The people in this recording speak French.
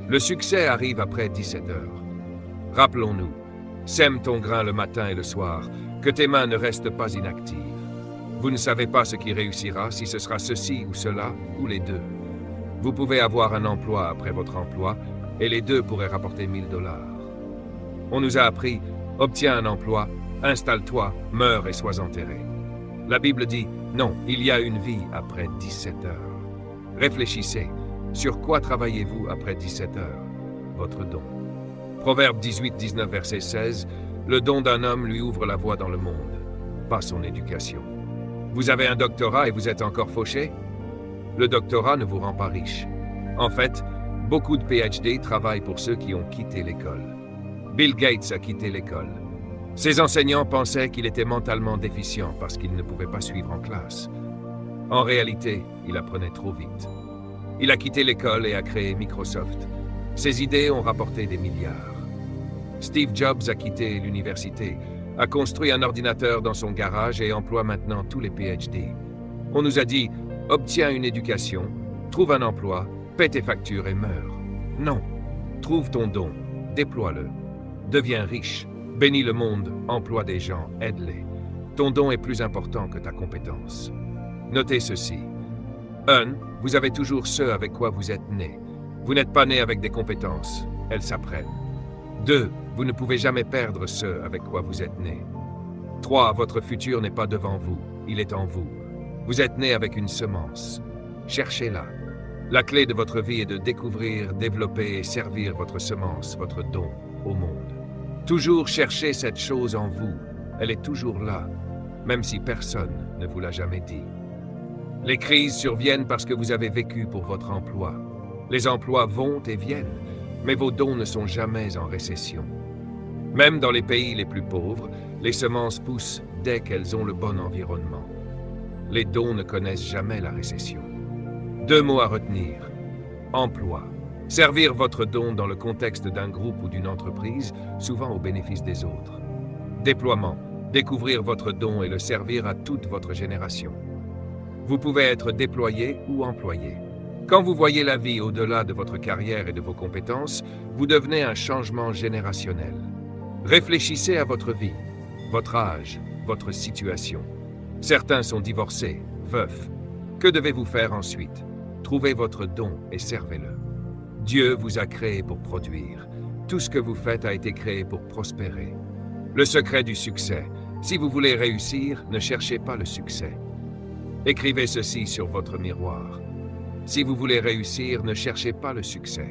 Le succès arrive après 17 heures. Rappelons-nous, sème ton grain le matin et le soir, que tes mains ne restent pas inactives. Vous ne savez pas ce qui réussira, si ce sera ceci ou cela, ou les deux. Vous pouvez avoir un emploi après votre emploi, et les deux pourraient rapporter 1000 dollars. On nous a appris, obtiens un emploi, installe-toi, meurs et sois enterré. La Bible dit, non, il y a une vie après 17 heures. Réfléchissez, sur quoi travaillez-vous après 17 heures? Votre don. Proverbe 18-19, verset 16, le don d'un homme lui ouvre la voie dans le monde, pas son éducation. Vous avez un doctorat et vous êtes encore fauché? Le doctorat ne vous rend pas riche. En fait, beaucoup de PhD travaillent pour ceux qui ont quitté l'école. Bill Gates a quitté l'école. Ses enseignants pensaient qu'il était mentalement déficient parce qu'il ne pouvait pas suivre en classe. En réalité, il apprenait trop vite. Il a quitté l'école et a créé Microsoft. Ses idées ont rapporté des milliards. Steve Jobs a quitté l'université, a construit un ordinateur dans son garage et emploie maintenant tous les PhD. On nous a dit, obtiens une éducation, trouve un emploi, paie tes factures et meurs. Non, trouve ton don, déploie-le. Deviens riche, bénis le monde, emploie des gens, aide-les. Ton don est plus important que ta compétence. Notez ceci. 1. Vous avez toujours ce avec quoi vous êtes né. Vous n'êtes pas né avec des compétences, elles s'apprennent. 2. Vous ne pouvez jamais perdre ce avec quoi vous êtes né. 3. Votre futur n'est pas devant vous, il est en vous. Vous êtes né avec une semence. Cherchez-la. La clé de votre vie est de découvrir, développer et servir votre semence, votre don, au monde. Toujours chercher cette chose en vous. Elle est toujours là, même si personne ne vous l'a jamais dit. Les crises surviennent parce que vous avez vécu pour votre emploi. Les emplois vont et viennent, mais vos dons ne sont jamais en récession. Même dans les pays les plus pauvres, les semences poussent dès qu'elles ont le bon environnement. Les dons ne connaissent jamais la récession. 2 mots à retenir. Emploi. Servir votre don dans le contexte d'un groupe ou d'une entreprise, souvent au bénéfice des autres. Déploiement. Découvrir votre don et le servir à toute votre génération. Vous pouvez être déployé ou employé. Quand vous voyez la vie au-delà de votre carrière et de vos compétences, vous devenez un changement générationnel. Réfléchissez à votre vie, votre âge, votre situation. Certains sont divorcés, veufs. Que devez-vous faire ensuite? Trouvez votre don et servez-le. Dieu vous a créé pour produire. Tout ce que vous faites a été créé pour prospérer. Le secret du succès. Si vous voulez réussir, ne cherchez pas le succès. Écrivez ceci sur votre miroir. Si vous voulez réussir, ne cherchez pas le succès.